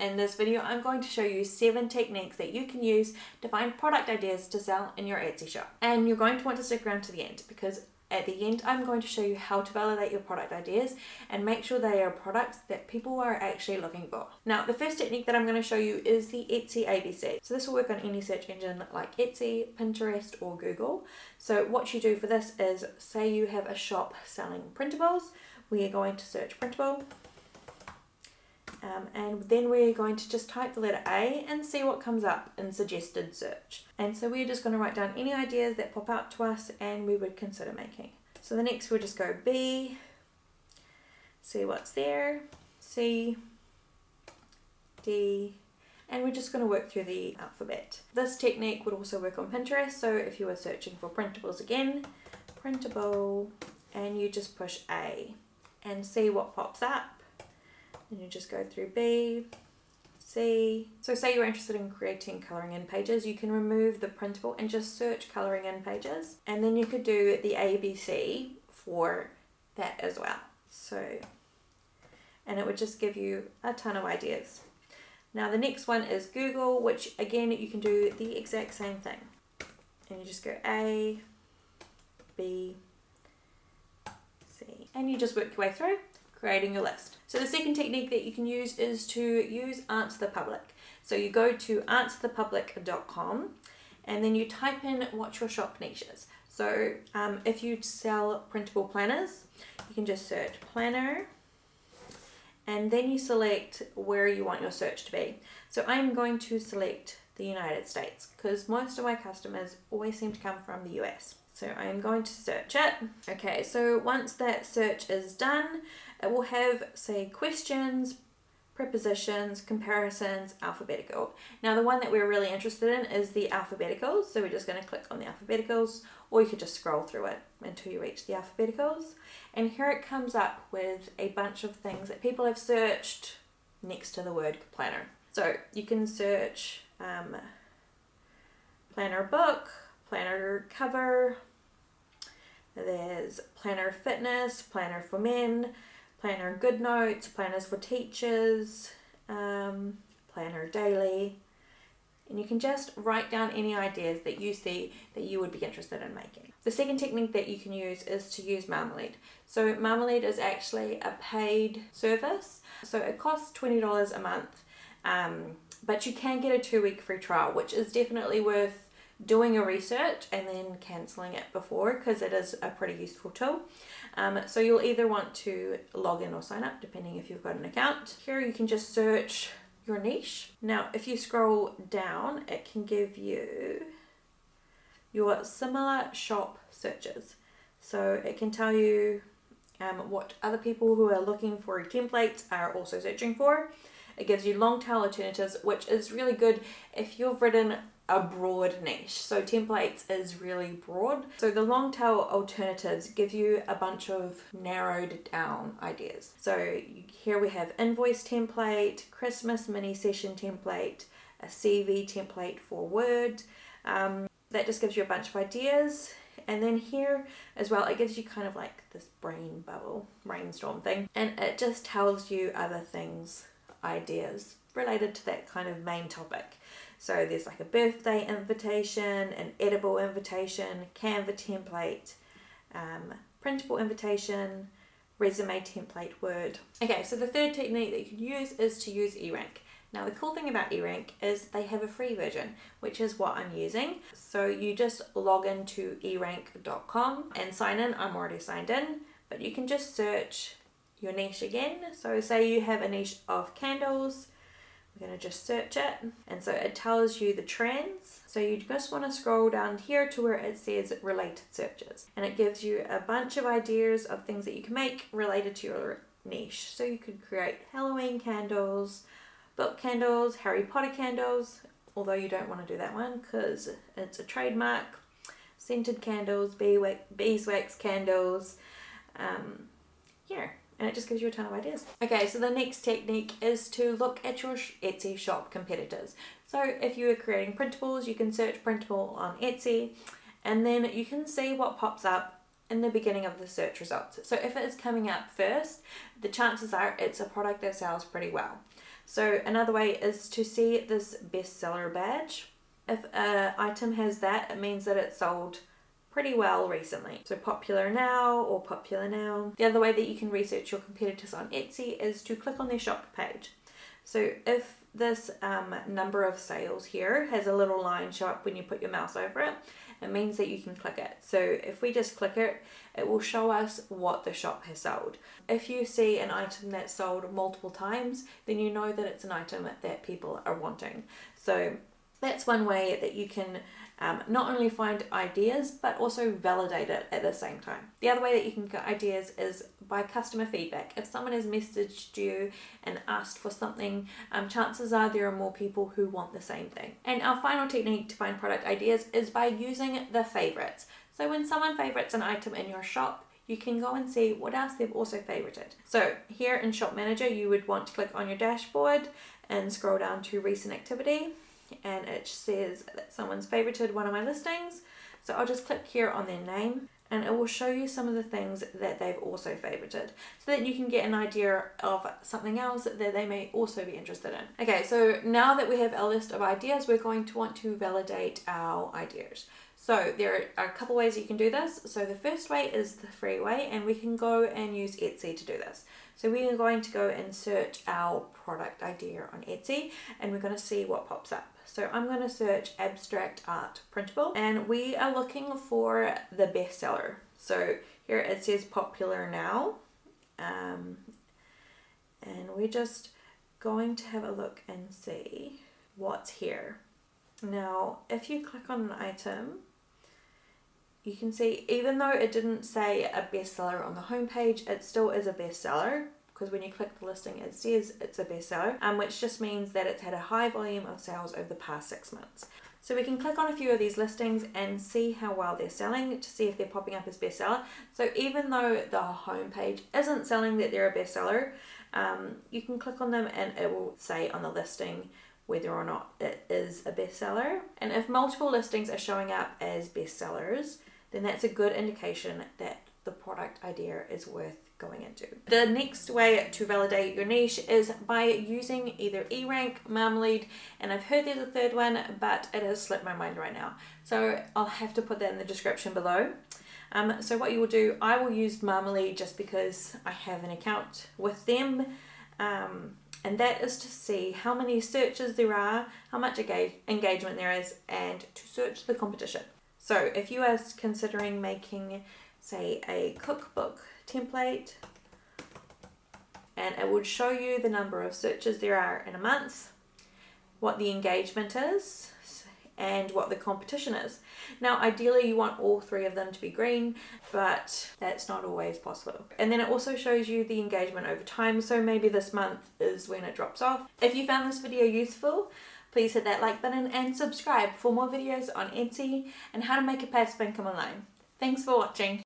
In this video, I'm going to show you 7 techniques that you can use to find product ideas to sell in your Etsy shop. And you're going to want to stick around to the end because at the end, I'm going to show you how to validate your product ideas and make sure they are products that people are actually looking for. Now, the first technique that I'm going to show you is the Etsy ABC. So this will work on any search engine like Etsy, Pinterest, or Google. So what you do for this is, say you have a shop selling printables, we are going to search printable. And then we're going to just type the letter A and see what comes up in suggested search. And so we're just going to write down any ideas that pop out to us and we would consider making. So the next we'll just go B, see what's there, C, D, and we're just going to work through the alphabet. This technique would also work on Pinterest, so if you were searching for printables again, printable, and you just push A and see what pops up. And you just go through B, C. So say you're interested in creating colouring in pages, you can remove the printable and just search colouring in pages. And then you could do the ABC for that as well. And it would just give you a ton of ideas. Now the next one is Google, which again, you can do the exact same thing. And you just go A, B, C. And you just work your way through, creating your list. So the second technique that you can use is to use Answer the Public. So you go to answerthepublic.com and then you type in what your shop niche is. So if you sell printable planners, you can just search planner and then you select where you want your search to be. So I'm going to select the United States because most of my customers always seem to come from the US. So I'm going to search it. Okay, so once that search is done, it will have, say, questions, prepositions, comparisons, alphabetical. Now the one that we're really interested in is the alphabeticals, so we're just going to click on the alphabeticals, or you could just scroll through it until you reach the alphabeticals. And here it comes up with a bunch of things that people have searched next to the word planner. So you can search planner book, planner cover, there's planner fitness, planner for men, planner good notes, planners for teachers, planner daily, and you can just write down any ideas that you see that you would be interested in making. The second technique that you can use is to use Marmalead. So Marmalead is actually a paid service, so it costs $20 a month, but you can get a 2-week free trial, which is definitely worth doing your research and then cancelling it before, because it is a pretty useful tool. So you'll either want to log in or sign up depending if you've got an account. Here you can just search your niche. Now if you scroll down, it can give you your similar shop searches. So it can tell you what other people who are looking for templates are also searching for. It gives you long tail alternatives, which is really good if you've written a broad niche. So templates is really broad. So the long tail alternatives give you a bunch of narrowed down ideas. So here we have invoice template, Christmas mini session template, a CV template for Word. That just gives you a bunch of ideas. And then here as well, it gives you kind of like this brainstorm thing. And it just tells you other things, ideas related to that kind of main topic. So there's like a birthday invitation, an edible invitation, Canva template, printable invitation, resume template, Word. Okay, so the third technique that you can use is to use erank. Now the cool thing about erank is they have a free version, which is what I'm using. So you just log into erank.com and sign in. I'm already signed in, but you can just search your niche again. So say you have a niche of candles, we're going to just search it, and so it tells you the trends. So you just want to scroll down here to where it says related searches, and it gives you a bunch of ideas of things that you can make related to your niche. So you could create Halloween candles, book candles, Harry Potter candles, although you don't want to do that one because it's a trademark, scented candles, beeswax candles, and it just gives you a ton of ideas. Okay, so the next technique is to look at your Etsy shop competitors. So if you are creating printables, you can search printable on Etsy, and then you can see what pops up in the beginning of the search results. So if it is coming up first, the chances are it's a product that sells pretty well. So another way is to see this bestseller badge. If an item has that, it means that it's sold pretty well recently. So popular now or popular now. The other way that you can research your competitors on Etsy is to click on their shop page. So if this number of sales here has a little line show up when you put your mouse over it, it means that you can click it. So if we just click it, it will show us what the shop has sold. If you see an item that's sold multiple times, then you know that it's an item that people are wanting. So that's one way that you can not only find ideas, but also validate it at the same time. The other way that you can get ideas is by customer feedback. If someone has messaged you and asked for something, chances are there are more people who want the same thing. And our final technique to find product ideas is by using the favorites. So when someone favorites an item in your shop, you can go and see what else they've also favorited. So here in Shop Manager, you would want to click on your dashboard and scroll down to recent activity. And it says that someone's favorited one of my listings. So I'll just click here on their name and it will show you some of the things that they've also favorited so that you can get an idea of something else that they may also be interested in. Okay, so now that we have a list of ideas, we're going to want to validate our ideas. So there are a couple ways you can do this. So the first way is the free way, and we can go and use Etsy to do this. So we are going to go and search our product idea on Etsy and we're going to see what pops up. So I'm going to search abstract art printable and we are looking for the bestseller. So here it says popular now. And we're just going to have a look and see what's here. Now, if you click on an item, you can see even though it didn't say a bestseller on the homepage, it still is a bestseller because when you click the listing, it says it's a bestseller, which just means that it's had a high volume of sales over the past 6 months. So we can click on a few of these listings and see how well they're selling to see if they're popping up as bestseller. So even though the homepage isn't selling that they're a bestseller, you can click on them and it will say on the listing whether or not it is a bestseller. And if multiple listings are showing up as bestsellers, then that's a good indication that the product idea is worth going into. The next way to validate your niche is by using either erank, Marmalead, and I've heard there's a third one, but it has slipped my mind right now. So I'll have to put that in the description below. So what you will do, I will use Marmalead just because I have an account with them. And that is to see how many searches there are, how much engagement there is, and to search the competition. So if you are considering making, say, a cookbook template, and it would show you the number of searches there are in a month, what the engagement is, and what the competition is. Now, ideally you want all three of them to be green, but that's not always possible. And then it also shows you the engagement over time, so maybe this month is when it drops off. If you found this video useful, please hit that like button and subscribe for more videos on Etsy and how to make a passive income online. Thanks for watching.